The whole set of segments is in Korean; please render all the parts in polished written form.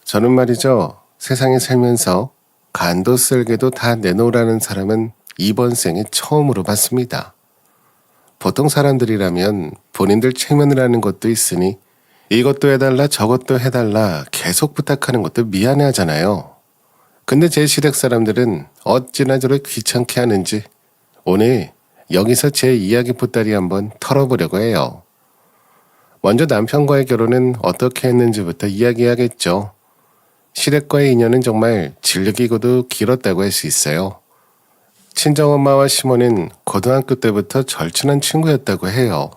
저는 말이죠. 세상에 살면서 간도 쓸개도 다 내놓으라는 사람은 이번 생에 처음으로 봤습니다. 보통 사람들이라면 본인들 체면을 하는 것도 있으니 이것도 해달라 저것도 해달라 계속 부탁하는 것도 미안해 하잖아요. 근데 제 시댁 사람들은 어찌나 저를 귀찮게 하는지 오늘 여기서 제 이야기 보따리 한번 털어보려고 해요. 먼저 남편과의 결혼은 어떻게 했는지부터 이야기해야겠죠. 시댁과의 인연은 정말 질리기고도 길었다고 할 수 있어요. 친정엄마와 시모는 고등학교 때부터 절친한 친구였다고 해요.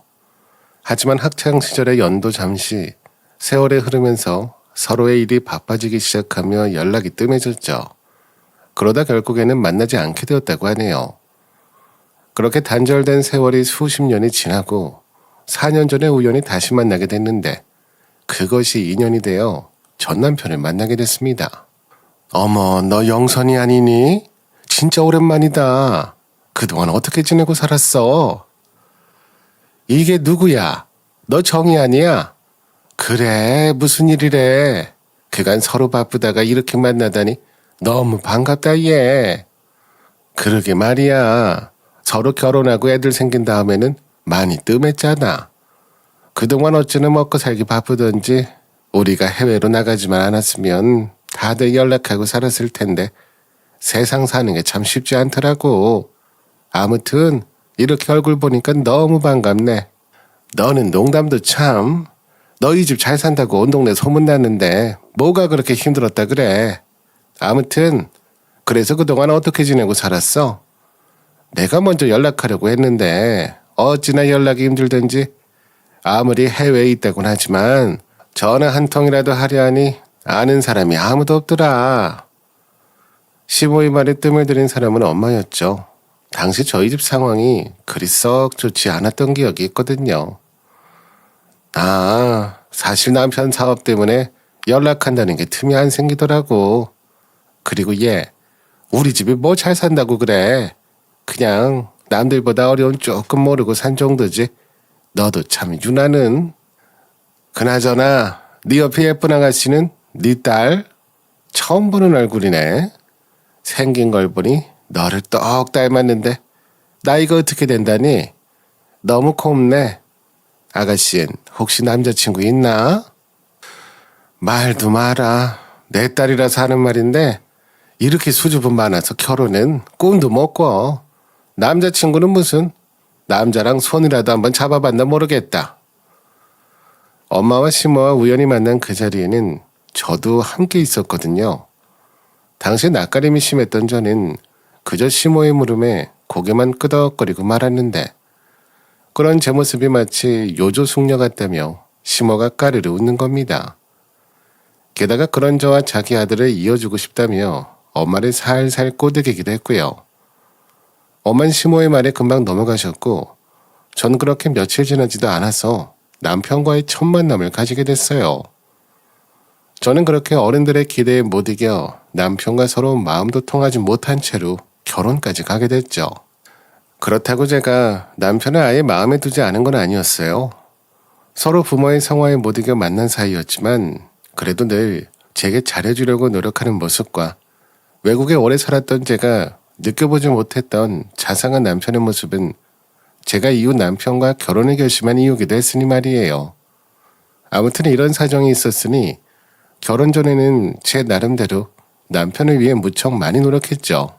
하지만 학창시절의 연도 잠시 세월이 흐르면서 서로의 일이 바빠지기 시작하며 연락이 뜸해졌죠. 그러다 결국에는 만나지 않게 되었다고 하네요. 그렇게 단절된 세월이 수십 년이 지나고 4년 전에 우연히 다시 만나게 됐는데 그것이 인연이 되어 전 남편을 만나게 됐습니다. 어머, 너 영선이 아니니? 진짜 오랜만이다. 그동안 어떻게 지내고 살았어? 이게 누구야? 너 정이 아니야? 그래, 무슨 일이래? 그간 서로 바쁘다가 이렇게 만나다니 너무 반갑다 얘. 그러게 말이야. 서로 결혼하고 애들 생긴 다음에는 많이 뜸했잖아. 그동안 어찌나 먹고 살기 바쁘던지 우리가 해외로 나가지만 않았으면 다들 연락하고 살았을 텐데 세상 사는 게 참 쉽지 않더라고. 아무튼 이렇게 얼굴 보니까 너무 반갑네. 너는 농담도 참. 너희 집 잘 산다고 온 동네 소문났는데 뭐가 그렇게 힘들었다 그래. 아무튼 그래서 그동안 어떻게 지내고 살았어? 내가 먼저 연락하려고 했는데 어찌나 연락이 힘들던지 아무리 해외에 있다곤 하지만 전화 한 통이라도 하려 하니 아는 사람이 아무도 없더라. 시모의 말에 뜸을 들인 사람은 엄마였죠. 당시 저희 집 상황이 그리 썩 좋지 않았던 기억이 있거든요. 사실 남편 사업 때문에 연락한다는 게 틈이 안 생기더라고. 그리고 얘, 우리 집이 뭐 잘 산다고 그래. 그냥 남들보다 어려운 조금 모르고 산 정도지. 너도 참 유나는. 그나저나 네 옆에 예쁜 아가씨는 네 딸? 처음 보는 얼굴이네. 생긴 걸 보니 너를 똑 닮았는데 나이가 어떻게 된다니? 너무 곱네. 아가씨는 혹시 남자친구 있나? 말도 마라. 내 딸이라서 하는 말인데 이렇게 수줍음 많아서 결혼은 꿈도 못 꿔. 남자친구는 무슨 남자랑 손이라도 한번 잡아봤나 모르겠다. 엄마와 시모와 우연히 만난 그 자리에는 저도 함께 있었거든요. 당시 낯가림이 심했던 저는 그저 시모의 물음에 고개만 끄덕거리고 말았는데 그런 제 모습이 마치 요조숙녀 같다며 시모가 까르르 웃는 겁니다. 게다가 그런 저와 자기 아들을 이어주고 싶다며 엄마를 살살 꼬드기기도 했고요. 엄마는 시모의 말에 금방 넘어가셨고 전 그렇게 며칠 지나지도 않아서 남편과의 첫 만남을 가지게 됐어요. 저는 그렇게 어른들의 기대에 못 이겨 남편과 서로 마음도 통하지 못한 채로 결혼까지 가게 됐죠. 그렇다고 제가 남편을 아예 마음에 두지 않은 건 아니었어요. 서로 부모의 성화에 못 이겨 만난 사이였지만 그래도 늘 제게 잘해주려고 노력하는 모습과 외국에 오래 살았던 제가 느껴보지 못했던 자상한 남편의 모습은 제가 이후 남편과 결혼을 결심한 이유기도 했으니 말이에요. 아무튼 이런 사정이 있었으니 결혼 전에는 제 나름대로 남편을 위해 무척 많이 노력했죠.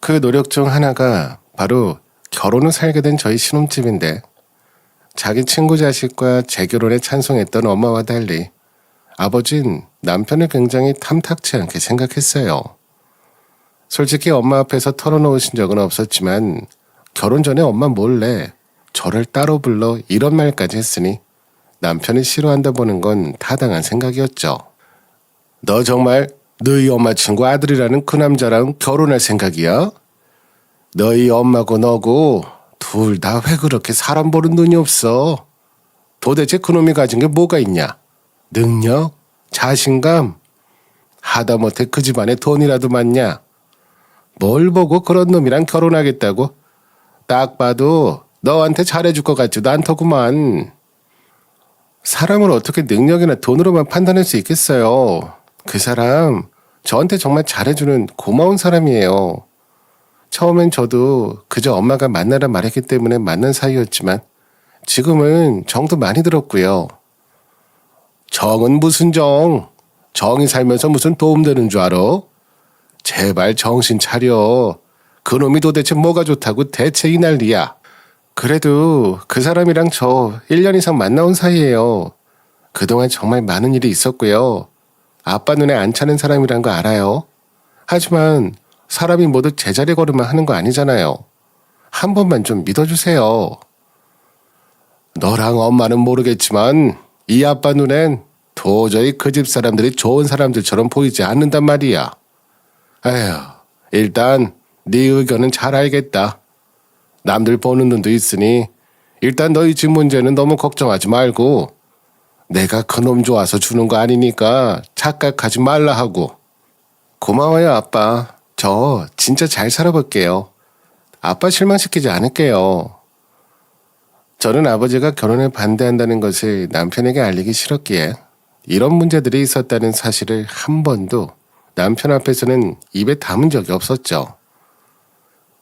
그 노력 중 하나가 바로 결혼 후 살게 된 저희 신혼집인데 자기 친구 자식과 재결혼에 찬성했던 엄마와 달리 아버진 남편을 굉장히 탐탁치 않게 생각했어요. 솔직히 엄마 앞에서 털어놓으신 적은 없었지만 결혼 전에 엄마 몰래 저를 따로 불러 이런 말까지 했으니 남편이 싫어한다 보는 건 타당한 생각이었죠. 너 정말 너희 엄마 친구 아들이라는 그 남자랑 결혼할 생각이야? 너희 엄마고 너고 둘 다 왜 그렇게 사람 보는 눈이 없어? 도대체 그놈이 가진 게 뭐가 있냐? 능력? 자신감? 하다못해 그 집안에 돈이라도 많냐? 뭘 보고 그런 놈이랑 결혼하겠다고? 딱 봐도 너한테 잘해줄 것 같지도 않더구만. 사람을 어떻게 능력이나 돈으로만 판단할 수 있겠어요. 그 사람 저한테 정말 잘해주는 고마운 사람이에요. 처음엔 저도 그저 엄마가 만나라 말했기 때문에 만난 사이였지만 지금은 정도 많이 들었고요. 정은 무슨 정? 정이 살면서 무슨 도움되는 줄 알아? 제발 정신 차려. 그놈이 도대체 뭐가 좋다고 대체 이 난리야. 그래도 그 사람이랑 저 1년 이상 만나온 사이예요. 그동안 정말 많은 일이 있었고요. 아빠 눈에 안 차는 사람이란 거 알아요. 하지만 사람이 모두 제자리 걸음만 하는 거 아니잖아요. 한 번만 좀 믿어주세요. 너랑 엄마는 모르겠지만 이 아빠 눈엔 도저히 그 집 사람들이 좋은 사람들처럼 보이지 않는단 말이야. 에휴, 일단 네 의견은 잘 알겠다. 남들 보는 눈도 있으니 일단 너희 집 문제는 너무 걱정하지 말고 내가 그놈 좋아서 주는 거 아니니까 착각하지 말라 하고. 고마워요, 아빠. 저 진짜 잘 살아볼게요. 아빠 실망시키지 않을게요. 저는 아버지가 결혼을 반대한다는 것을 남편에게 알리기 싫었기에 이런 문제들이 있었다는 사실을 한 번도 남편 앞에서는 입에 담은 적이 없었죠.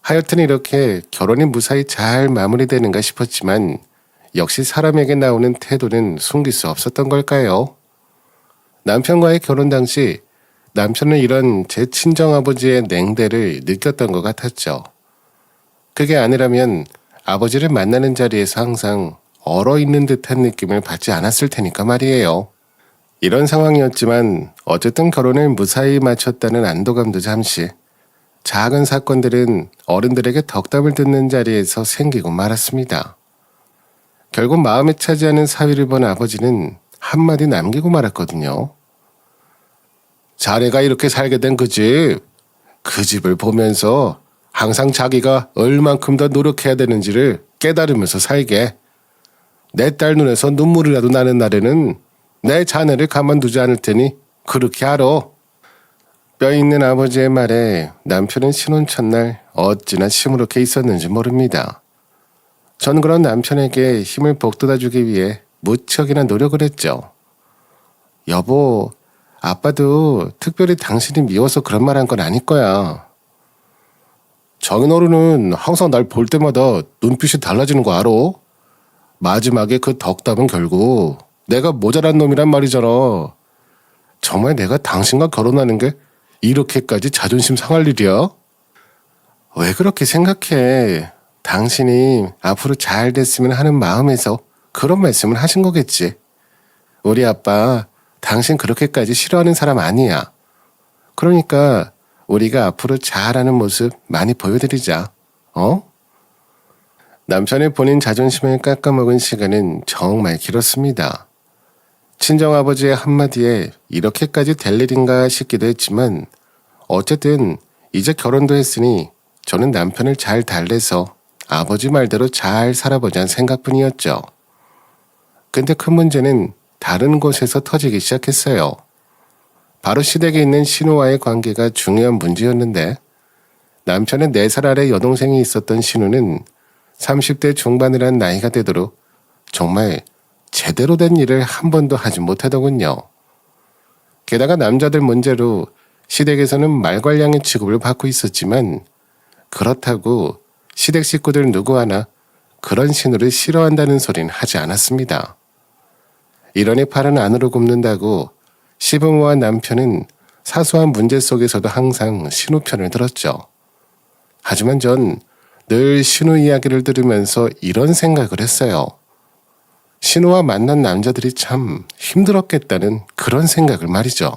하여튼 이렇게 결혼이 무사히 잘 마무리되는가 싶었지만 역시 사람에게 나오는 태도는 숨길 수 없었던 걸까요? 남편과의 결혼 당시 남편은 이런 제 친정아버지의 냉대를 느꼈던 것 같았죠. 그게 아니라면 아버지를 만나는 자리에서 항상 얼어있는 듯한 느낌을 받지 않았을 테니까 말이에요. 이런 상황이었지만 어쨌든 결혼을 무사히 마쳤다는 안도감도 잠시, 작은 사건들은 어른들에게 덕담을 듣는 자리에서 생기고 말았습니다. 결국 마음에 차지 않은 사위를 본 아버지는 한마디 남기고 말았거든요. 자네가 이렇게 살게 된 그 집을 보면서 항상 자기가 얼만큼 더 노력해야 되는지를 깨달으면서 살게. 내 딸 눈에서 눈물이라도 나는 날에는 내 자네를 가만두지 않을 테니 그렇게 알아. 뼈 있는 아버지의 말에 남편은 신혼 첫날 어찌나 시무룩해 있었는지 모릅니다. 전 그런 남편에게 힘을 북돋아주기 위해 무척이나 노력을 했죠. 여보, 아빠도 특별히 당신이 미워서 그런 말 한 건 아닐 거야. 장인어른은 항상 날 볼 때마다 눈빛이 달라지는 거 알아? 마지막에 그 덕담은 결국 내가 모자란 놈이란 말이잖아. 정말 내가 당신과 결혼하는 게 이렇게까지 자존심 상할 일이야? 왜 그렇게 생각해? 당신이 앞으로 잘 됐으면 하는 마음에서 그런 말씀을 하신 거겠지. 우리 아빠 당신 그렇게까지 싫어하는 사람 아니야. 그러니까 우리가 앞으로 잘하는 모습 많이 보여드리자. 어? 남편의 본인 자존심을 깎아먹은 시간은 정말 길었습니다. 친정아버지의 한마디에 이렇게까지 될 일인가 싶기도 했지만 어쨌든 이제 결혼도 했으니 저는 남편을 잘 달래서 아버지 말대로 잘 살아보자는 생각뿐이었죠. 근데 큰 문제는 다른 곳에서 터지기 시작했어요. 바로 시댁에 있는 신우와의 관계가 중요한 문제였는데 남편의 4살 아래 여동생이 있었던 신우는 30대 중반을 한 나이가 되도록 정말 제대로 된 일을 한 번도 하지 못하더군요. 게다가 남자들 문제로 시댁에서는 말괄량의 취급을 받고 있었지만 그렇다고 시댁 식구들 누구 하나 그런 신우를 싫어한다는 소리는 하지 않았습니다. 이러니 팔은 안으로 굽는다고 시부모와 남편은 사소한 문제 속에서도 항상 신우 편을 들었죠. 하지만 전 늘 신우 이야기를 들으면서 이런 생각을 했어요. 신우와 만난 남자들이 참 힘들었겠다는 그런 생각을 말이죠.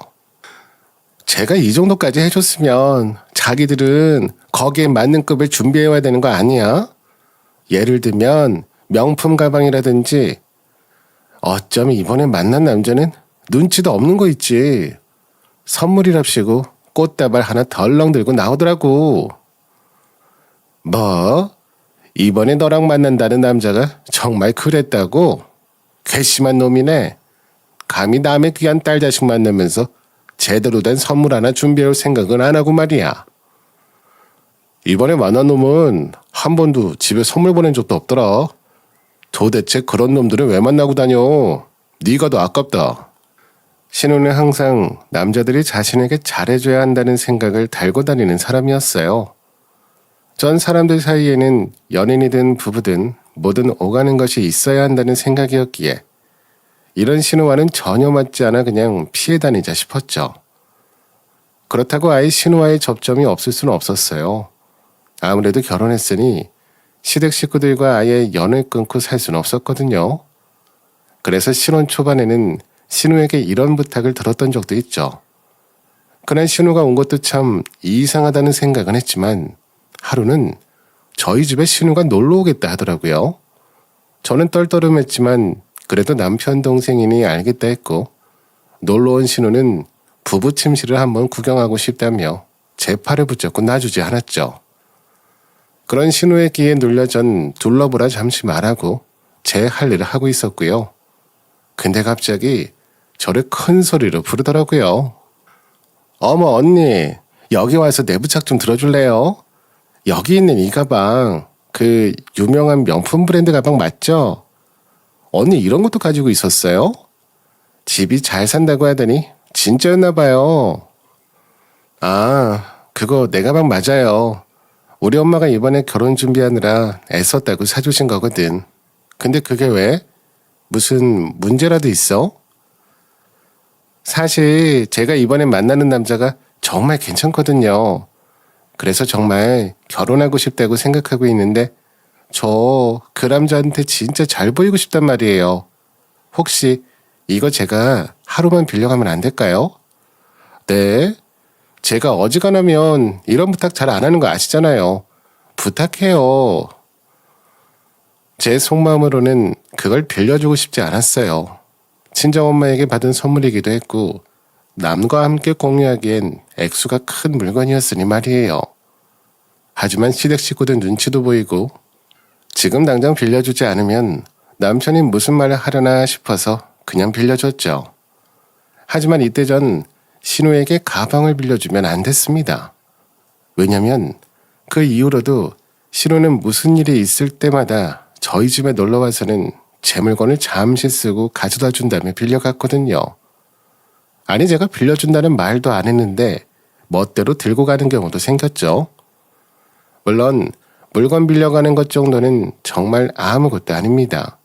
제가 이 정도까지 해줬으면 자기들은 거기에 맞는 급을 준비해와야 되는 거 아니야? 예를 들면 명품 가방이라든지 어쩜 이번에 만난 남자는 눈치도 없는 거 있지. 선물이랍시고 꽃다발 하나 덜렁 들고 나오더라고. 뭐? 이번에 너랑 만난다는 남자가 정말 그랬다고? 괘씸한 놈이네. 감히 남의 귀한 딸 자식 만나면서 제대로 된 선물 하나 준비해올 생각은 안 하고 말이야. 이번에 만난 놈은 한 번도 집에 선물 보낸 적도 없더라. 도대체 그런 놈들은 왜 만나고 다녀? 네가 더 아깝다. 신우는 항상 남자들이 자신에게 잘해줘야 한다는 생각을 달고 다니는 사람이었어요. 전 사람들 사이에는 연인이든 부부든 뭐든 오가는 것이 있어야 한다는 생각이었기에 이런 신우와는 전혀 맞지 않아 그냥 피해 다니자 싶었죠. 그렇다고 아예 신우와의 접점이 없을 수는 없었어요. 아무래도 결혼했으니 시댁 식구들과 아예 연을 끊고 살 수는 없었거든요. 그래서 신혼 초반에는 신우에게 이런 부탁을 들었던 적도 있죠. 그날 신우가 온 것도 참 이상하다는 생각은 했지만 하루는 저희 집에 신우가 놀러 오겠다 하더라고요. 저는 떨떠름했지만 그래도 남편 동생이니 알겠다 했고 놀러 온 신우는 부부 침실을 한번 구경하고 싶다며 제 팔을 붙잡고 놔주지 않았죠. 그런 신우의 기에 눌려 전 둘러보라 잠시 말하고 제 할 일을 하고 있었고요. 근데 갑자기 저를 큰 소리로 부르더라고요. 어머 언니, 여기 와서 내 부착 좀 들어줄래요? 여기 있는 이 가방, 그 유명한 명품 브랜드 가방 맞죠? 언니 이런 것도 가지고 있었어요? 집이 잘 산다고 하더니 진짜였나 봐요. 아, 그거 내 가방 맞아요. 우리 엄마가 이번에 결혼 준비하느라 애썼다고 사주신 거거든. 근데 그게 왜? 무슨 문제라도 있어? 사실 제가 이번에 만나는 남자가 정말 괜찮거든요. 그래서 정말 결혼하고 싶다고 생각하고 있는데 저 그 남자한테 진짜 잘 보이고 싶단 말이에요. 혹시 이거 제가 하루만 빌려가면 안 될까요? 네. 제가 어지간하면 이런 부탁 잘 안 하는 거 아시잖아요. 부탁해요. 제 속마음으로는 그걸 빌려주고 싶지 않았어요. 친정엄마에게 받은 선물이기도 했고 남과 함께 공유하기엔 액수가 큰 물건이었으니 말이에요. 하지만 시댁 식구들 눈치도 보이고 지금 당장 빌려주지 않으면 남편이 무슨 말을 하려나 싶어서 그냥 빌려줬죠. 하지만 이때 전 신우에게 가방을 빌려주면 안 됐습니다. 왜냐면 그 이후로도 신우는 무슨 일이 있을 때마다 저희 집에 놀러와서는 제 물건을 잠시 쓰고 가져다 준다며 빌려갔거든요. 아니 제가 빌려준다는 말도 안 했는데 멋대로 들고 가는 경우도 생겼죠. 물론 물건 빌려가는 것 정도는 정말 아무것도 아닙니다.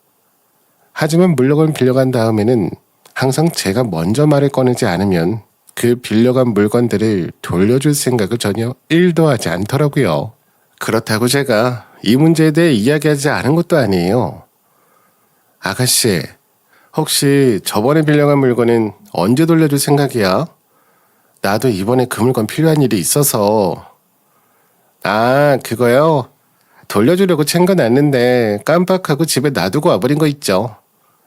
하지만 물건 빌려간 다음에는 항상 제가 먼저 말을 꺼내지 않으면 그 빌려간 물건들을 돌려줄 생각을 전혀 1도 하지 않더라고요. 그렇다고 제가 이 문제에 대해 이야기하지 않은 것도 아니에요. 아가씨, 혹시 저번에 빌려간 물건은 언제 돌려줄 생각이야? 나도 이번에 그 물건 필요한 일이 있어서. 아, 그거요? 돌려주려고 챙겨놨는데 깜빡하고 집에 놔두고 와버린 거 있죠.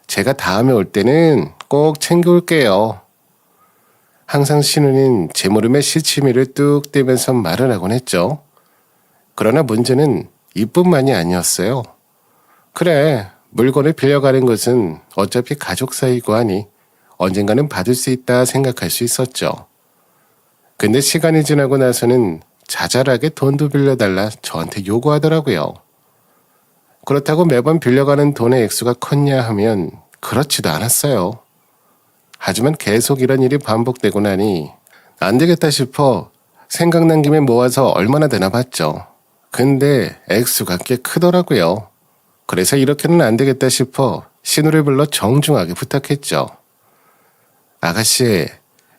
제가 다음에 올 때는 꼭 챙겨올게요. 항상 신우는 제 무릎에 시치미를 뚝 떼면서 말을 하곤 했죠. 그러나 문제는 이뿐만이 아니었어요. 그래, 물건을 빌려가는 것은 어차피 가족 사이고 하니 언젠가는 받을 수 있다 생각할 수 있었죠. 근데 시간이 지나고 나서는 자잘하게 돈도 빌려달라 저한테 요구하더라고요. 그렇다고 매번 빌려가는 돈의 액수가 컸냐 하면 그렇지도 않았어요. 하지만 계속 이런 일이 반복되고 나니 안 되겠다 싶어 생각난 김에 모아서 얼마나 되나 봤죠. 근데 액수가 꽤 크더라고요. 그래서 이렇게는 안 되겠다 싶어 신우를 불러 정중하게 부탁했죠. 아가씨,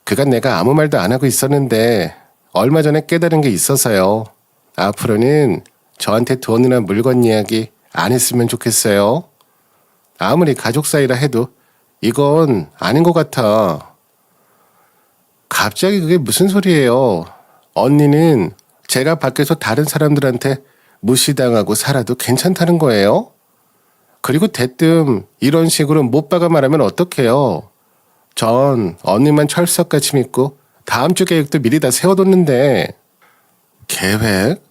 그간 내가 아무 말도 안 하고 있었는데 얼마 전에 깨달은 게 있어서요. 앞으로는 저한테 돈이나 물건 이야기 안 했으면 좋겠어요. 아무리 가족 사이라 해도 이건 아닌 것 같아. 갑자기 그게 무슨 소리예요? 언니는 제가 밖에서 다른 사람들한테 무시당하고 살아도 괜찮다는 거예요? 그리고 대뜸 이런 식으로 못 박아 말하면 어떡해요? 전 언니만 철석같이 믿고 다음 주 계획도 미리 다 세워뒀는데. 계획?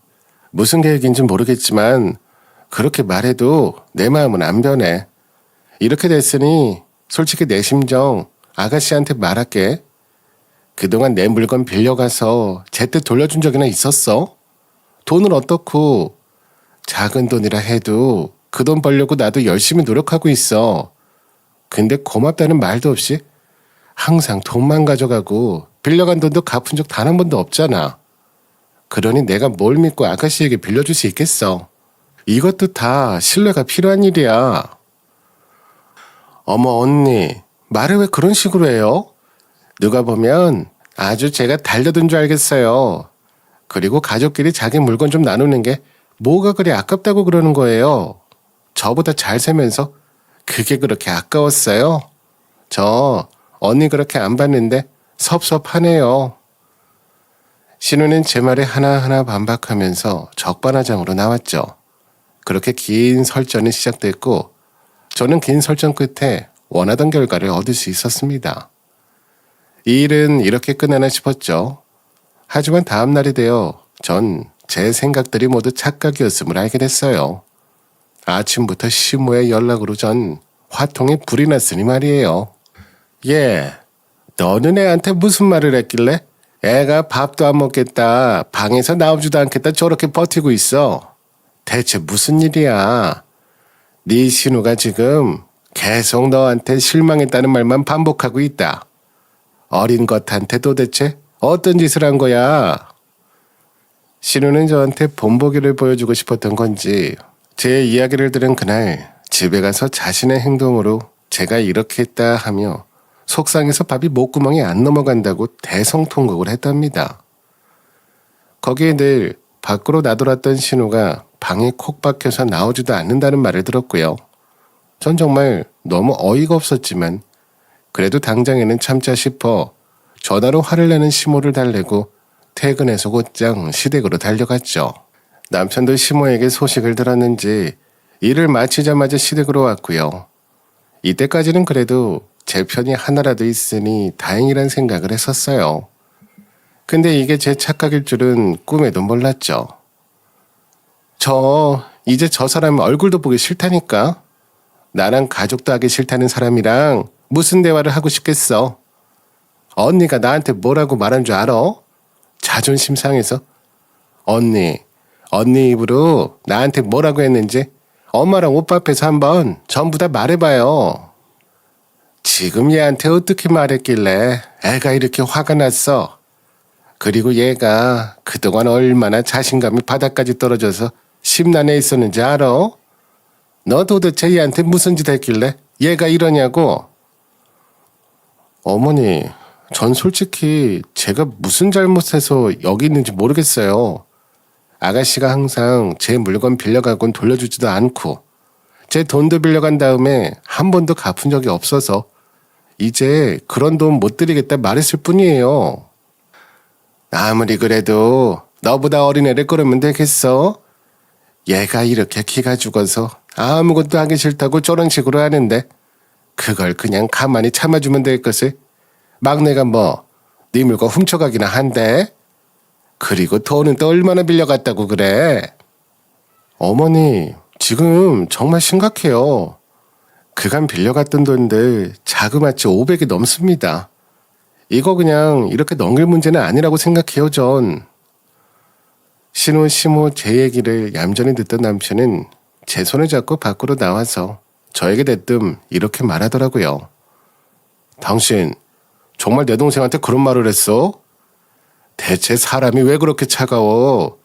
무슨 계획인지 모르겠지만 그렇게 말해도 내 마음은 안 변해. 이렇게 됐으니 솔직히 내 심정 아가씨한테 말할게. 그동안 내 물건 빌려가서 제때 돌려준 적이나 있었어? 돈은 어떻고 작은 돈이라 해도 그 돈 벌려고 나도 열심히 노력하고 있어. 근데 고맙다는 말도 없이 항상 돈만 가져가고 빌려간 돈도 갚은 적 단 한 번도 없잖아. 그러니 내가 뭘 믿고 아가씨에게 빌려줄 수 있겠어. 이것도 다 신뢰가 필요한 일이야. 어머 언니, 말을 왜 그런 식으로 해요? 누가 보면 아주 제가 달려든 줄 알겠어요. 그리고 가족끼리 자기 물건 좀 나누는 게 뭐가 그리 아깝다고 그러는 거예요. 저보다 잘 살면서 그게 그렇게 아까웠어요? 저 언니 그렇게 안 봤는데 섭섭하네요. 신우는 제 말에 하나하나 반박하면서 적반하장으로 나왔죠. 그렇게 긴 설전이 시작됐고 저는 긴 설전 끝에 원하던 결과를 얻을 수 있었습니다. 이 일은 이렇게 끝나나 싶었죠. 하지만 다음 날이 되어 전 제 생각들이 모두 착각이었음을 알게 됐어요. 아침부터 시모의 연락으로 전 화통에 불이 났으니 말이에요. 예, 너는 애한테 무슨 말을 했길래 애가 밥도 안 먹겠다, 방에서 나오지도 않겠다 저렇게 버티고 있어. 대체 무슨 일이야? 네 신우가 지금 계속 너한테 실망했다는 말만 반복하고 있다. 어린 것한테 도대체 어떤 짓을 한 거야? 신우는 저한테 본보기를 보여주고 싶었던 건지 제 이야기를 들은 그날 집에 가서 자신의 행동으로 제가 이렇게 했다 하며 속상해서 밥이 목구멍에 안 넘어간다고 대성통곡을 했답니다. 거기에 늘 밖으로 나돌았던 신우가 방에 콕 박혀서 나오지도 않는다는 말을 들었고요. 전 정말 너무 어이가 없었지만 그래도 당장에는 참자 싶어 전화로 화를 내는 시모를 달래고 퇴근해서 곧장 시댁으로 달려갔죠. 남편도 시모에게 소식을 들었는지 일을 마치자마자 시댁으로 왔고요. 이때까지는 그래도 제 편이 하나라도 있으니 다행이란 생각을 했었어요. 근데 이게 제 착각일 줄은 꿈에도 몰랐죠. 이제 저 사람 얼굴도 보기 싫다니까. 나랑 가족도 하기 싫다는 사람이랑 무슨 대화를 하고 싶겠어. 언니가 나한테 뭐라고 말한 줄 알아? 자존심 상해서. 언니 입으로 나한테 뭐라고 했는지 엄마랑 오빠 앞에서 한번 전부 다 말해봐요. 지금 얘한테 어떻게 말했길래 애가 이렇게 화가 났어. 그리고 얘가 그동안 얼마나 자신감이 바닥까지 떨어져서 심란해 있었는지 알아? 너 도대체 얘한테 무슨 짓 했길래 얘가 이러냐고. 어머니, 전 솔직히 제가 무슨 잘못해서 여기 있는지 모르겠어요. 아가씨가 항상 제 물건 빌려가곤 돌려주지도 않고 제 돈도 빌려간 다음에 한 번도 갚은 적이 없어서 이제 그런 돈 못 드리겠다 말했을 뿐이에요. 아무리 그래도 너보다 어린애를 끌으면 되겠어? 얘가 이렇게 기가 죽어서 아무것도 하기 싫다고 저런 식으로 하는데 그걸 그냥 가만히 참아주면 될 것을 막내가 네 물건 훔쳐가기나 한대. 그리고 돈은 또 얼마나 빌려갔다고 그래. 어머니, 지금 정말 심각해요. 그간 빌려갔던 돈들 자그마치 500이 넘습니다. 이거 그냥 이렇게 넘길 문제는 아니라고 생각해요, 전. 신우 시모 제 얘기를 얌전히 듣던 남편은 제 손을 잡고 밖으로 나와서 저에게 대뜸 이렇게 말하더라고요. 당신 정말 내 동생한테 그런 말을 했어? 대체 사람이 왜 그렇게 차가워?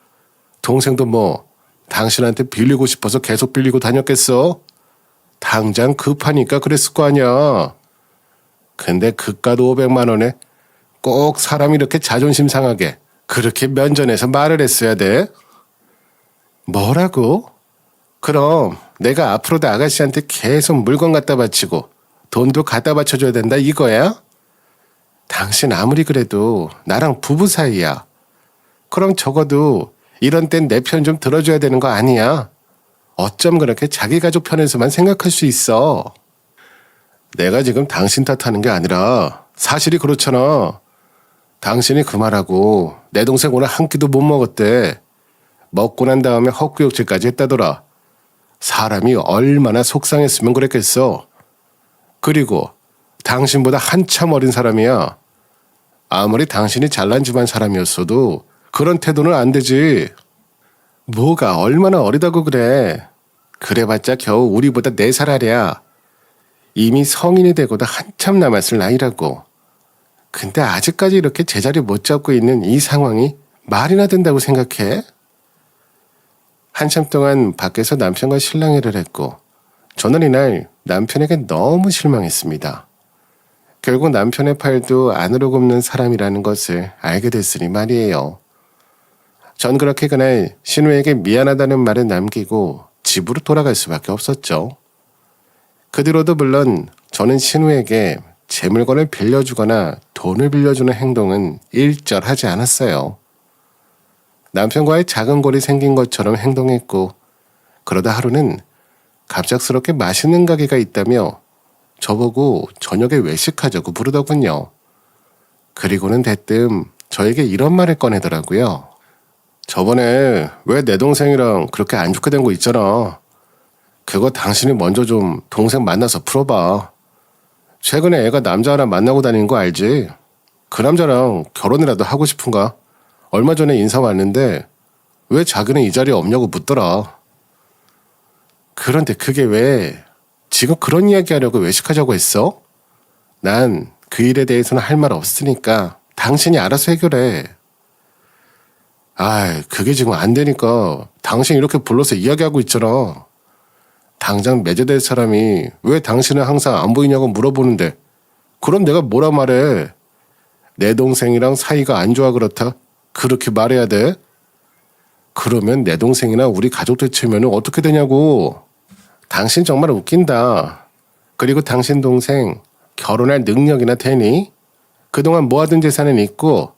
동생도 당신한테 빌리고 싶어서 계속 빌리고 다녔겠어? 당장 급하니까 그랬을 거 아니야. 근데 그깟 500만 원에 꼭 사람이 이렇게 자존심 상하게 그렇게 면전에서 말을 했어야 돼? 뭐라고? 그럼 내가 앞으로도 아가씨한테 계속 물건 갖다 바치고 돈도 갖다 바쳐줘야 된다 이거야? 당신 아무리 그래도 나랑 부부 사이야. 그럼 적어도 이런 땐 내 편 좀 들어줘야 되는 거 아니야? 어쩜 그렇게 자기 가족 편에서만 생각할 수 있어? 내가 지금 당신 탓하는 게 아니라 사실이 그렇잖아. 당신이 그 말하고 내 동생 오늘 한 끼도 못 먹었대. 먹고 난 다음에 헛구역질까지 했다더라. 사람이 얼마나 속상했으면 그랬겠어. 그리고 당신보다 한참 어린 사람이야. 아무리 당신이 잘난 집안 사람이었어도 그런 태도는 안 되지. 뭐가 얼마나 어리다고 그래. 그래봤자 겨우 우리보다 4살 아래야. 이미 성인이 되고도 한참 남았을 나이라고. 근데 아직까지 이렇게 제자리 못 잡고 있는 이 상황이 말이나 된다고 생각해? 한참 동안 밖에서 남편과 실랑이를 했고 저는 이날 남편에게 너무 실망했습니다. 결국 남편의 팔도 안으로 굽는 사람이라는 것을 알게 됐으니 말이에요. 전 그렇게 그날 신우에게 미안하다는 말을 남기고 집으로 돌아갈 수밖에 없었죠. 그 뒤로도 물론 저는 신우에게 제 물건을 빌려주거나 돈을 빌려주는 행동은 일절하지 않았어요. 남편과의 작은 골이 생긴 것처럼 행동했고 그러다 하루는 갑작스럽게 맛있는 가게가 있다며 저보고 저녁에 외식하자고 부르더군요. 그리고는 대뜸 저에게 이런 말을 꺼내더라고요. 저번에 왜 내 동생이랑 그렇게 안 좋게 된 거 있잖아. 그거 당신이 먼저 좀 동생 만나서 풀어봐. 최근에 애가 남자 하나 만나고 다니는 거 알지? 그 남자랑 결혼이라도 하고 싶은가? 얼마 전에 인사 왔는데 왜 자기는 이 자리에 없냐고 묻더라. 그런데 그게 왜 지금 그런 이야기 하려고 외식하자고 했어? 난 그 일에 대해서는 할 말 없으니까 당신이 알아서 해결해. 그게 지금 안 되니까 당신 이렇게 불러서 이야기하고 있잖아. 당장 매제될 사람이 왜 당신은 항상 안 보이냐고 물어보는데 그럼 내가 뭐라 말해? 내 동생이랑 사이가 안 좋아 그렇다? 그렇게 말해야 돼? 그러면 내 동생이나 우리 가족들 치면 어떻게 되냐고. 당신 정말 웃긴다. 그리고 당신 동생 결혼할 능력이나 되니? 그동안 모아둔 재산은 있고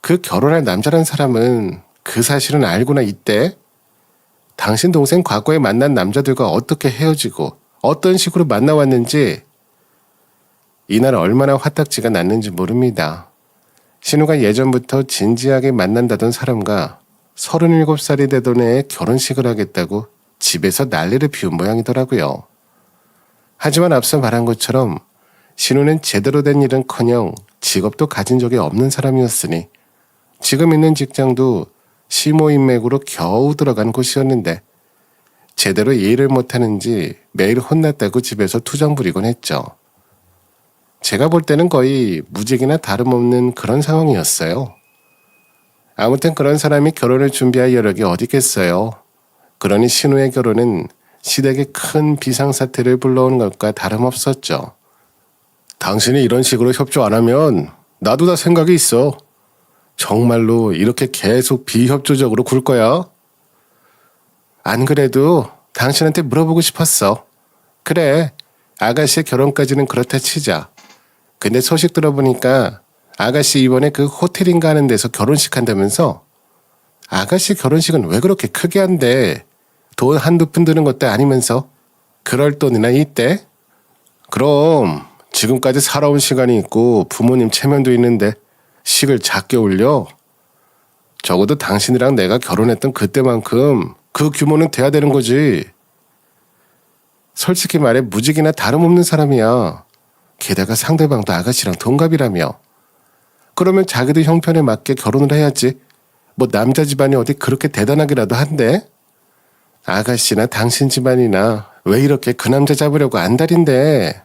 그 결혼할 남자란 사람은 그 사실은 알고나 있대. 당신 동생 과거에 만난 남자들과 어떻게 헤어지고 어떤 식으로 만나왔는지 이날 얼마나 화딱지가 났는지 모릅니다. 신우가 예전부터 진지하게 만난다던 사람과 37살이 되던 해에 결혼식을 하겠다고 집에서 난리를 피운 모양이더라고요. 하지만 앞서 말한 것처럼 신우는 제대로 된 일은커녕 직업도 가진 적이 없는 사람이었으니 지금 있는 직장도 시모인맥으로 겨우 들어간 곳이었는데 제대로 일을 못하는지 매일 혼났다고 집에서 투정 부리곤 했죠. 제가 볼 때는 거의 무직이나 다름없는 그런 상황이었어요. 아무튼 그런 사람이 결혼을 준비할 여력이 어디 있겠어요. 그러니 신우의 결혼은 시댁에 큰 비상사태를 불러오는 것과 다름없었죠. 당신이 이런 식으로 협조 안 하면 나도 다 생각이 있어. 정말로 이렇게 계속 비협조적으로 굴 거야? 안 그래도 당신한테 물어보고 싶었어. 그래, 아가씨의 결혼까지는 그렇다 치자. 근데 소식 들어보니까 아가씨 이번에 그 호텔인가 하는 데서 결혼식 한다면서? 아가씨 결혼식은 왜 그렇게 크게 한대? 돈 한두 푼 드는 것도 아니면서 그럴 돈이나 있대? 그럼 지금까지 살아온 시간이 있고 부모님 체면도 있는데 식을 작게 올려? 적어도 당신이랑 내가 결혼했던 그때만큼 그 규모는 돼야 되는 거지. 솔직히 말해 무직이나 다름없는 사람이야. 게다가 상대방도 아가씨랑 동갑이라며. 그러면 자기도 형편에 맞게 결혼을 해야지. 뭐 남자 집안이 어디 그렇게 대단하기라도 한데? 아가씨나 당신 집안이나 왜 이렇게 그 남자 잡으려고 안달인데?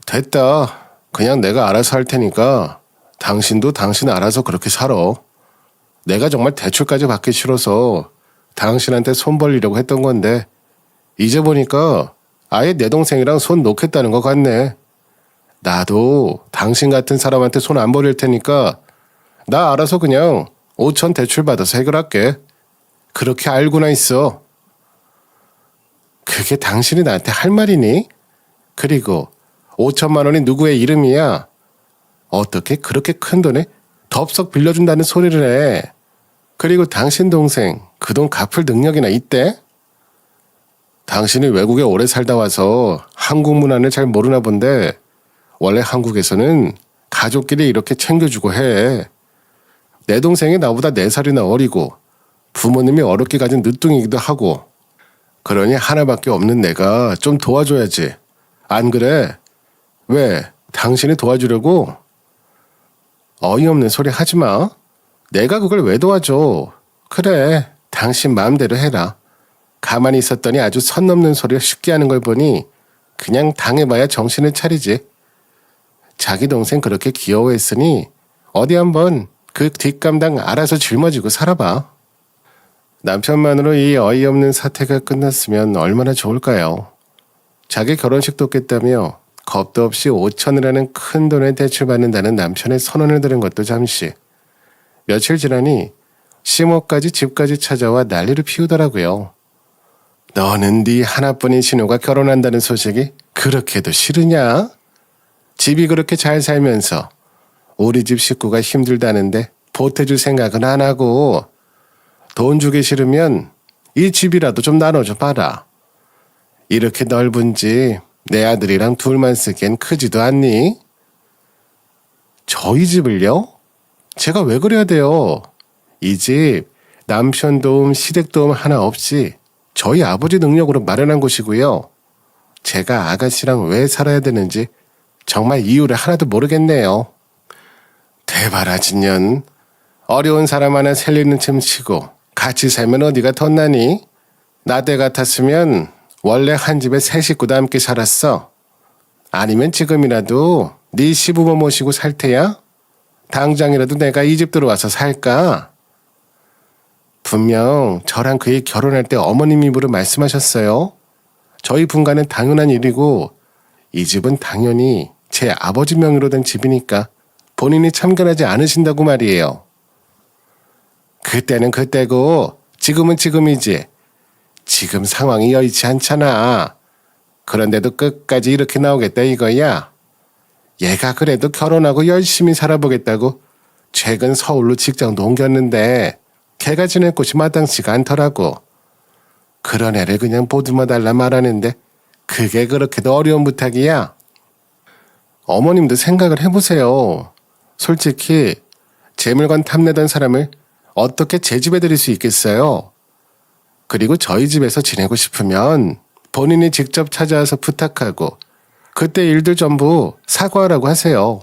됐다. 그냥 내가 알아서 할 테니까 당신도 당신 알아서 그렇게 살아. 내가 정말 대출까지 받기 싫어서 당신한테 손 벌리려고 했던 건데 이제 보니까 아예 내 동생이랑 손 놓겠다는 것 같네. 나도 당신 같은 사람한테 손 안 벌릴 테니까 나 알아서 그냥 5천 대출 받아서 해결할게. 그렇게 알고나 있어. 그게 당신이 나한테 할 말이니? 그리고 5천만 원이 누구의 이름이야? 어떻게 그렇게 큰 돈에 덥석 빌려준다는 소리를 해? 그리고 당신 동생 그 돈 갚을 능력이나 있대? 당신이 외국에 오래 살다 와서 한국 문화를 잘 모르나 본데 원래 한국에서는 가족끼리 이렇게 챙겨주고 해. 내 동생이 나보다 4살이나 어리고 부모님이 어렵게 가진 늦둥이기도 하고 그러니 하나밖에 없는 내가 좀 도와줘야지. 안 그래? 왜? 당신이 도와주려고? 어이없는 소리 하지 마. 내가 그걸 왜 도와줘? 그래, 당신 마음대로 해라. 가만히 있었더니 아주 선 넘는 소리를 쉽게 하는 걸 보니 그냥 당해봐야 정신을 차리지. 자기 동생 그렇게 귀여워했으니 어디 한번 그 뒷감당 알아서 짊어지고 살아봐. 남편만으로 이 어이없는 사태가 끝났으면 얼마나 좋을까요? 자기 결혼식도 깼다며 겁도 없이 5천이라는 큰 돈을 대출받는다는 남편의 선언을 들은 것도 잠시. 며칠 지나니 시모까지 집까지 찾아와 난리를 피우더라고요. 너는 네 하나뿐인 신우가 결혼한다는 소식이 그렇게도 싫으냐? 집이 그렇게 잘 살면서 우리 집 식구가 힘들다는데 보태줄 생각은 안 하고 돈 주기 싫으면 이 집이라도 좀 나눠줘 봐라. 이렇게 넓은 집 내 아들이랑 둘만 쓰기엔 크지도 않니? 저희 집을요? 제가 왜 그래야 돼요? 이 집 남편 도움, 시댁 도움 하나 없이 저희 아버지 능력으로 마련한 곳이고요. 제가 아가씨랑 왜 살아야 되는지 정말 이유를 하나도 모르겠네요. 대바라진년. 어려운 사람 하나 살리는 셈 치고 같이 살면 어디가 덧나니? 나 때 같았으면 원래 한 집에 세 식구도 함께 살았어. 아니면 지금이라도 네 시부모 모시고 살 테야? 당장이라도 내가 이 집 들어와서 살까? 분명 저랑 그의 결혼할 때 어머님 입으로 말씀하셨어요. 저희 분가는 당연한 일이고 이 집은 당연히 제 아버지 명의로 된 집이니까 본인이 참견하지 않으신다고 말이에요. 그때는 그때고 지금은 지금이지. 지금 상황이 여의치 않잖아. 그런데도 끝까지 이렇게 나오겠다 이거야. 얘가 그래도 결혼하고 열심히 살아보겠다고 최근 서울로 직장도 옮겼는데 걔가 지낼 곳이 마땅치가 않더라고. 그런 애를 그냥 보듬어 달라 말하는데 그게 그렇게도 어려운 부탁이야. 어머님도 생각을 해보세요. 솔직히 제 물건 탐내던 사람을 어떻게 제 집에 들일 수 있겠어요? 그리고 저희 집에서 지내고 싶으면 본인이 직접 찾아와서 부탁하고 그때 일들 전부 사과하라고 하세요.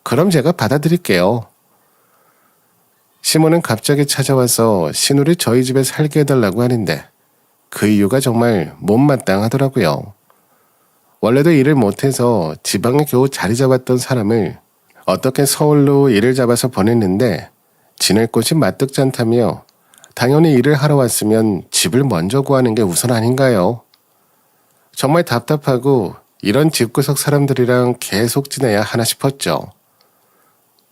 그럼 제가 받아드릴게요. 시모는 갑자기 찾아와서 신우를 저희 집에 살게 해달라고 하는데 그 이유가 정말 못마땅하더라고요. 원래도 일을 못해서 지방에 겨우 자리 잡았던 사람을 어떻게 서울로 일을 잡아서 보냈는데 지낼 곳이 마뜩찮다며 당연히 일을 하러 왔으면 집을 먼저 구하는 게 우선 아닌가요? 정말 답답하고 이런 집구석 사람들이랑 계속 지내야 하나 싶었죠.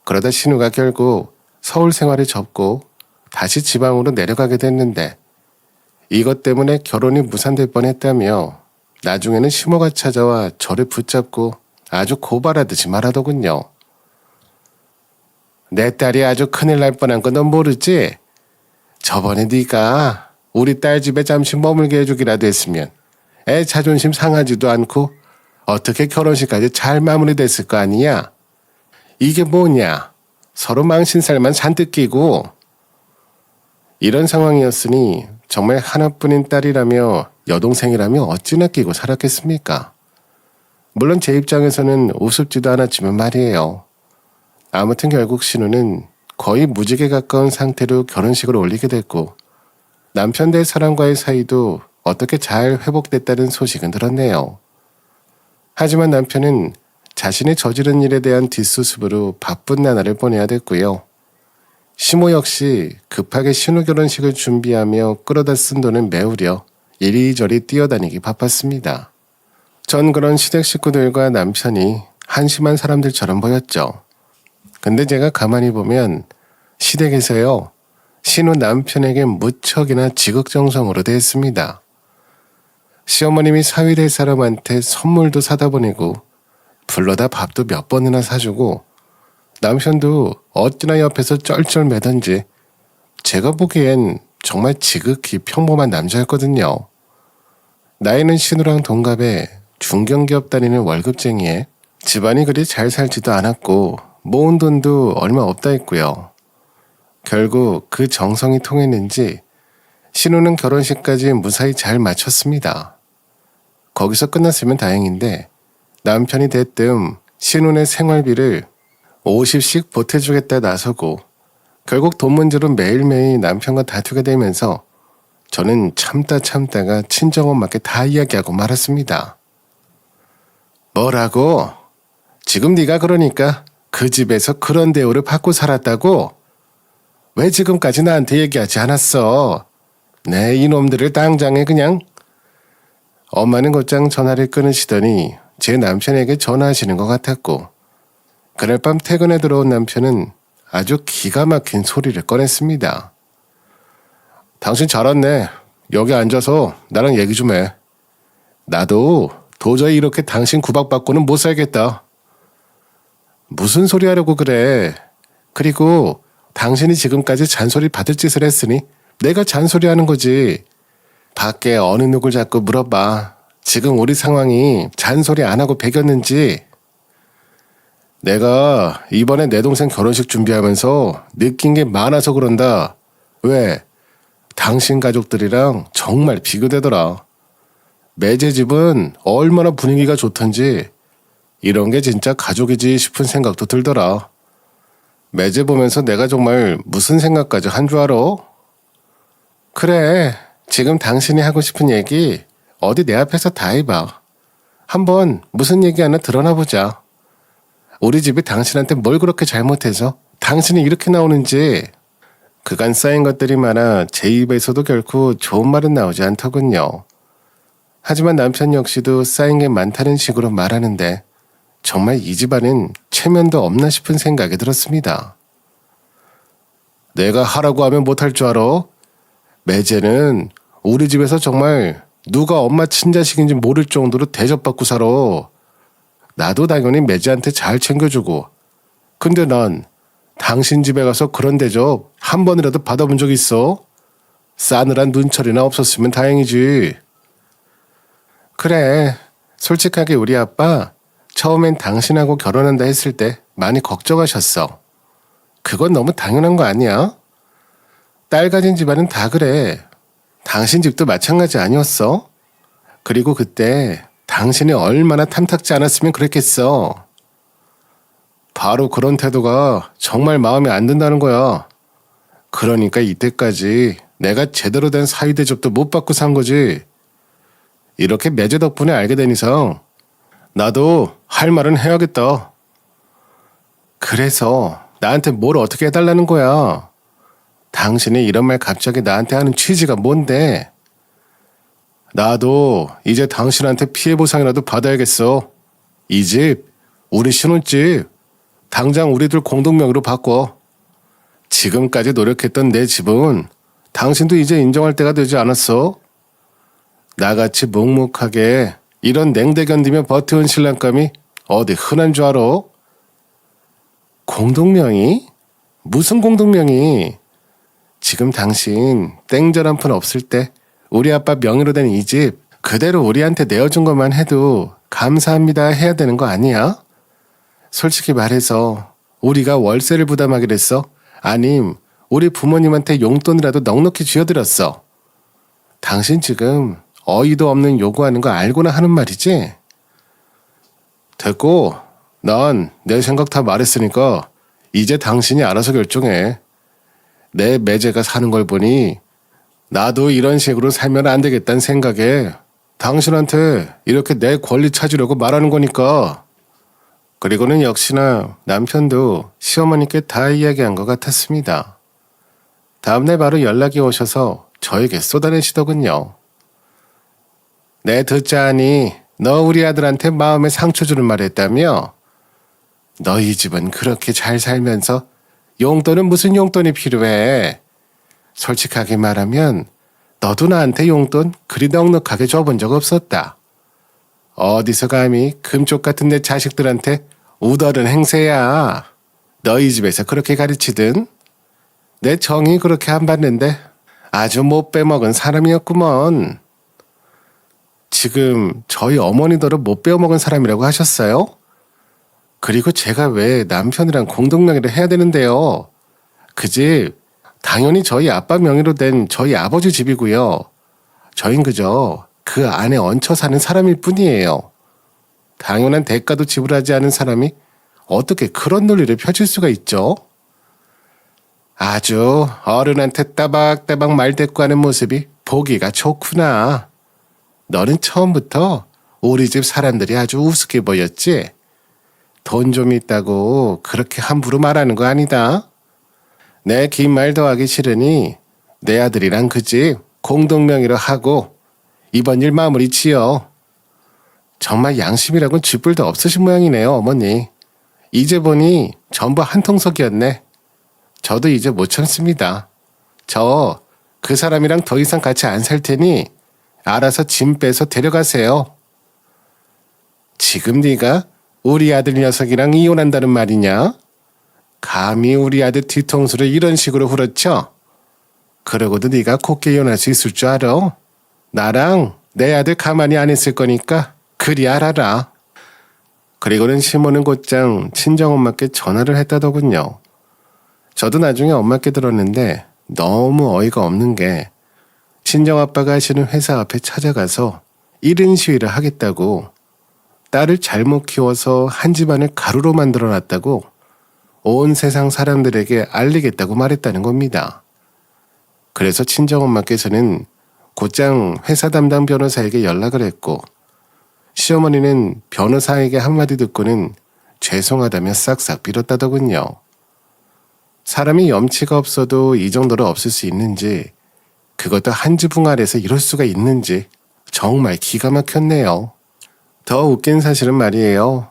그러다 신우가 결국 서울 생활을 접고 다시 지방으로 내려가게 됐는데 이것 때문에 결혼이 무산될 뻔했다며 나중에는 시모가 찾아와 저를 붙잡고 아주 고발하듯이 말하더군요. 내 딸이 아주 큰일 날 뻔한 거 넌 모르지? 저번에 네가 우리 딸 집에 잠시 머물게 해주기라도 했으면 애 자존심 상하지도 않고 어떻게 결혼식까지 잘 마무리됐을 거 아니야? 이게 뭐냐? 서로 망신살만 잔뜩 끼고. 이런 상황이었으니 정말 하나뿐인 딸이라며 여동생이라며 어찌나 끼고 살았겠습니까? 물론 제 입장에서는 우습지도 않았지만 말이에요. 아무튼 결국 신우는 거의 무직에 가까운 상태로 결혼식을 올리게 됐고 남편 대 사람과의 사이도 어떻게 잘 회복됐다는 소식은 들었네요. 하지만 남편은 자신이 저지른 일에 대한 뒷수습으로 바쁜 나날을 보내야 됐고요. 시모 역시 급하게 신우 결혼식을 준비하며 끌어다 쓴 돈을 메우려 이리저리 뛰어다니기 바빴습니다. 전 그런 시댁 식구들과 남편이 한심한 사람들처럼 보였죠. 근데 제가 가만히 보면 시댁에서요, 신우 남편에게 무척이나 지극정성으로 대했습니다. 시어머님이 사위 될 사람한테 선물도 사다 보내고 불러다 밥도 몇 번이나 사주고 남편도 어찌나 옆에서 쩔쩔매던지 제가 보기엔 정말 지극히 평범한 남자였거든요. 나이는 신우랑 동갑에 중견기업 다니는 월급쟁이에 집안이 그리 잘 살지도 않았고 모은 돈도 얼마 없다 했고요. 결국 그 정성이 통했는지 신우는 결혼식까지 무사히 잘 마쳤습니다. 거기서 끝났으면 다행인데 남편이 대뜸 신우네 생활비를 50씩 보태주겠다 나서고 결국 돈 문제로 매일매일 남편과 다투게 되면서 저는 참다가 친정엄마께 다 이야기하고 말았습니다. 뭐라고? 지금 네가 그러니까 그 집에서 그런 대우를 받고 살았다고? 왜 지금까지 나한테 얘기하지 않았어? 네, 이놈들을 당장에 그냥. 엄마는 곧장 전화를 끊으시더니 제 남편에게 전화하시는 것 같았고, 그날 밤 퇴근에 들어온 남편은 아주 기가 막힌 소리를 꺼냈습니다. 당신 잘 왔네. 여기 앉아서 나랑 얘기 좀 해. 나도 도저히 이렇게 당신 구박받고는 못 살겠다. 무슨 소리 하려고 그래. 그리고 당신이 지금까지 잔소리 받을 짓을 했으니 내가 잔소리하는 거지. 밖에 어느 누굴 자꾸 물어봐. 지금 우리 상황이 잔소리 안 하고 배겼는지. 내가 이번에 내 동생 결혼식 준비하면서 느낀 게 많아서 그런다. 왜? 당신 가족들이랑 정말 비교되더라. 매제 집은 얼마나 분위기가 좋던지 이런 게 진짜 가족이지 싶은 생각도 들더라. 매제 보면서 내가 정말 무슨 생각까지 한 줄 알아? 그래, 지금 당신이 하고 싶은 얘기 어디 내 앞에서 다 해봐. 한번 무슨 얘기 하나 드러나 보자. 우리 집이 당신한테 뭘 그렇게 잘못해서 당신이 이렇게 나오는지. 그간 쌓인 것들이 많아 제 입에서도 결코 좋은 말은 나오지 않더군요. 하지만 남편 역시도 쌓인 게 많다는 식으로 말하는데 정말 이 집안엔 체면도 없나 싶은 생각이 들었습니다. 내가 하라고 하면 못할 줄 알아? 매제는 우리 집에서 정말 누가 엄마 친자식인지 모를 정도로 대접받고 살아. 나도 당연히 매제한테 잘 챙겨주고. 근데 난 당신 집에 가서 그런 대접 한 번이라도 받아본 적 있어? 싸늘한 눈초리나 없었으면 다행이지. 그래, 솔직하게 우리 아빠 처음엔 당신하고 결혼한다 했을 때 많이 걱정하셨어. 그건 너무 당연한 거 아니야? 딸 가진 집안은 다 그래. 당신 집도 마찬가지 아니었어? 그리고 그때 당신이 얼마나 탐탁지 않았으면 그랬겠어. 바로 그런 태도가 정말 마음에 안 든다는 거야. 그러니까 이때까지 내가 제대로 된 사위 대접도 못 받고 산 거지. 이렇게 매제 덕분에 알게 된 이상 나도 할 말은 해야겠다. 그래서 나한테 뭘 어떻게 해달라는 거야? 당신이 이런 말 갑자기 나한테 하는 취지가 뭔데? 나도 이제 당신한테 피해 보상이라도 받아야겠어. 이 집, 우리 신혼집, 당장 우리들 공동명의로 바꿔. 지금까지 노력했던 내 집은 당신도 이제 인정할 때가 되지 않았어? 나같이 묵묵하게 이런 냉대 견디며 버텨온 신랑감이 어디 흔한 줄 알아? 공동명의? 무슨 공동명의? 지금 당신 땡전 한 푼 없을 때 우리 아빠 명의로 된 이 집 그대로 우리한테 내어준 것만 해도 감사합니다 해야 되는 거 아니야? 솔직히 말해서 우리가 월세를 부담하기로 했어? 아님 우리 부모님한테 용돈이라도 넉넉히 쥐어드렸어? 당신 지금 어이도 없는 요구하는 거 알고나 하는 말이지? 됐고, 난 내 생각 다 말했으니까 이제 당신이 알아서 결정해. 내 매제가 사는 걸 보니 나도 이런 식으로 살면 안 되겠다는 생각에 당신한테 이렇게 내 권리 찾으려고 말하는 거니까. 그리고는 역시나 남편도 시어머니께 다 이야기한 것 같았습니다. 다음날 바로 연락이 오셔서 저에게 쏟아내시더군요. 내 듣자하니 너 우리 아들한테 마음에 상처 주는 말 했다며? 너희 집은 그렇게 잘 살면서 용돈은 무슨 용돈이 필요해? 솔직하게 말하면 너도 나한테 용돈 그리 넉넉하게 줘본 적 없었다. 어디서 감히 금쪽 같은 내 자식들한테 우더른 행세야. 너희 집에서 그렇게 가르치든 내 정이 그렇게 안 받는데 아주 못 빼먹은 사람이었구먼. 지금 저희 어머니더러 못 빼먹은 사람이라고 하셨어요? 그리고 제가 왜 남편이랑 공동명의를 해야 되는데요? 그 집 당연히 저희 아빠 명의로 된 저희 아버지 집이고요. 저흰 그저 그 안에 얹혀 사는 사람일 뿐이에요. 당연한 대가도 지불하지 않은 사람이 어떻게 그런 논리를 펼칠 수가 있죠? 아주 어른한테 따박따박 말대꾸하는 모습이 보기가 좋구나. 너는 처음부터 우리 집 사람들이 아주 우습게 보였지? 돈 좀 있다고 그렇게 함부로 말하는 거 아니다. 내 긴 말 더 하기 싫으니 내 아들이랑 그 집 공동명의로 하고 이번 일 마무리 지어. 정말 양심이라고는 쥐뿔도 없으신 모양이네요, 어머니. 이제 보니 전부 한통속이었네. 저도 이제 못 참습니다. 저 그 사람이랑 더 이상 같이 안 살 테니 알아서 짐 빼서 데려가세요. 지금 네가 우리 아들 녀석이랑 이혼한다는 말이냐? 감히 우리 아들 뒤통수를 이런 식으로 후려쳐? 그러고도 네가 곱게 이혼할 수 있을 줄 알아? 나랑 내 아들 가만히 안 있을 거니까 그리 알아라. 그리고는 시모는 곧장 친정엄마께 전화를 했다더군요. 저도 나중에 엄마께 들었는데 너무 어이가 없는 게 친정아빠가 하시는 회사 앞에 찾아가서 1인 시위를 하겠다고, 딸을 잘못 키워서 한 집안을 가루로 만들어놨다고 온 세상 사람들에게 알리겠다고 말했다는 겁니다. 그래서 친정엄마께서는 곧장 회사 담당 변호사에게 연락을 했고, 시어머니는 변호사에게 한마디 듣고는 죄송하다며 싹싹 빌었다더군요. 사람이 염치가 없어도 이 정도로 없을 수 있는지, 그것도 한 지붕 아래서 이럴 수가 있는지 정말 기가 막혔네요. 더 웃긴 사실은 말이에요.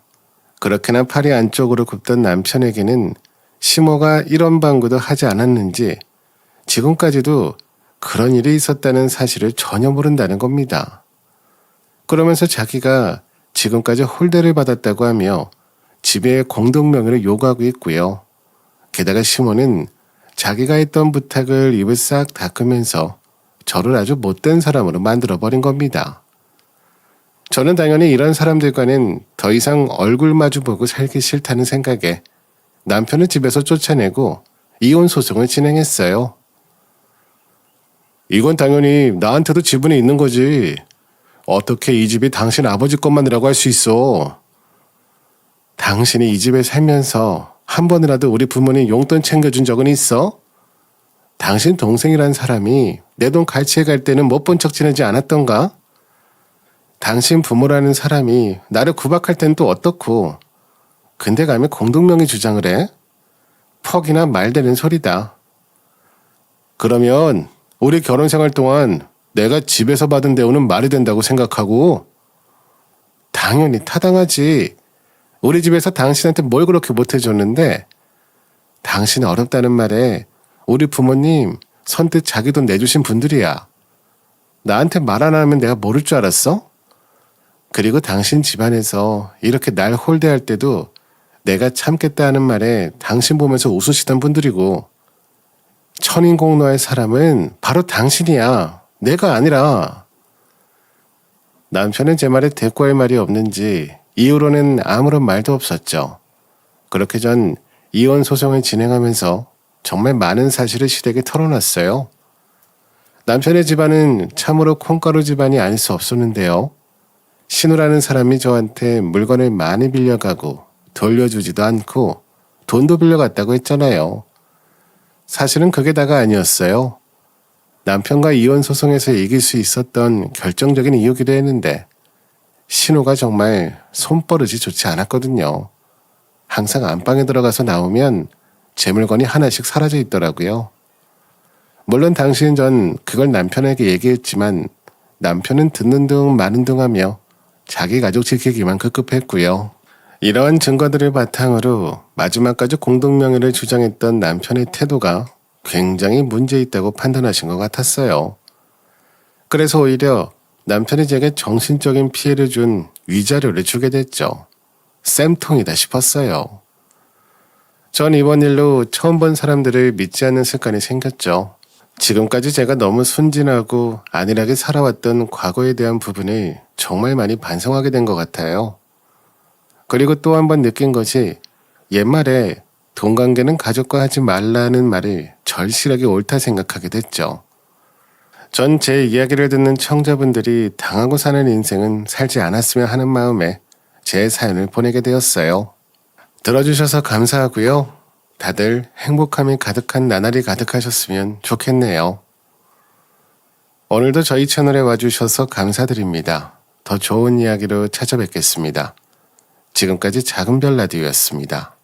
그렇게나 팔이 안쪽으로 굽던 남편에게는 시모가 이런 방구도 하지 않았는지 지금까지도 그런 일이 있었다는 사실을 전혀 모른다는 겁니다. 그러면서 자기가 지금까지 홀대를 받았다고 하며 집에 공동명의를 요구하고 있고요. 게다가 시모는 자기가 했던 부탁을 입을 싹 닦으면서 저를 아주 못된 사람으로 만들어버린 겁니다. 저는 당연히 이런 사람들과는 더 이상 얼굴 마주보고 살기 싫다는 생각에 남편을 집에서 쫓아내고 이혼 소송을 진행했어요. 이건 당연히 나한테도 지분이 있는 거지. 어떻게 이 집이 당신 아버지 것만이라고 할 수 있어. 당신이 이 집에 살면서 한 번이라도 우리 부모님 용돈 챙겨준 적은 있어? 당신 동생이란 사람이 내 돈 갈취해 갈 때는 못 본 척 지내지 않았던가? 당신 부모라는 사람이 나를 구박할 땐 또 어떻고? 근데 감히 공동명의 주장을 해? 퍽이나 말되는 소리다. 그러면 우리 결혼 생활 동안 내가 집에서 받은 대우는 말이 된다고 생각하고? 당연히 타당하지. 우리 집에서 당신한테 뭘 그렇게 못해줬는데, 당신 어렵다는 말에 우리 부모님 선뜻 자기 돈 내주신 분들이야. 나한테 말 안 하면 내가 모를 줄 알았어? 그리고 당신 집안에서 이렇게 날 홀대할 때도 내가 참겠다 하는 말에 당신 보면서 웃으시던 분들이고, 천인공노할 사람은 바로 당신이야. 내가 아니라. 남편은 제 말에 대꾸할 말이 없는지 이후로는 아무런 말도 없었죠. 그렇게 전 이혼 소송을 진행하면서 정말 많은 사실을 시댁에 털어놨어요. 남편의 집안은 참으로 콩가루 집안이 아닐 수 없었는데요. 신우라는 사람이 저한테 물건을 많이 빌려가고 돌려주지도 않고 돈도 빌려갔다고 했잖아요. 사실은 그게 다가 아니었어요. 남편과 이혼 소송에서 이길 수 있었던 결정적인 이유기도 했는데, 신우가 정말 손버릇이 좋지 않았거든요. 항상 안방에 들어가서 나오면 제 물건이 하나씩 사라져 있더라고요. 물론 당시엔 전 그걸 남편에게 얘기했지만 남편은 듣는 둥 마는 둥 하며 자기 가족 지키기만 급급했고요. 이러한 증거들을 바탕으로 마지막까지 공동명의를 주장했던 남편의 태도가 굉장히 문제 있다고 판단하신 것 같았어요. 그래서 오히려 남편이 제게 정신적인 피해를 준 위자료를 주게 됐죠. 쌤통이다 싶었어요. 전 이번 일로 처음 본 사람들을 믿지 않는 습관이 생겼죠. 지금까지 제가 너무 순진하고 안일하게 살아왔던 과거에 대한 부분을 정말 많이 반성하게 된 것 같아요. 그리고 또 한 번 느낀 것이, 옛말에 돈 관계는 가족과 하지 말라는 말을 절실하게 옳다 생각하게 됐죠. 전 제 이야기를 듣는 청자분들이 당하고 사는 인생은 살지 않았으면 하는 마음에 제 사연을 보내게 되었어요. 들어주셔서 감사하고요. 다들 행복함이 가득한 나날이 가득하셨으면 좋겠네요. 오늘도 저희 채널에 와주셔서 감사드립니다. 더 좋은 이야기로 찾아뵙겠습니다. 지금까지 작은 별 라디오였습니다.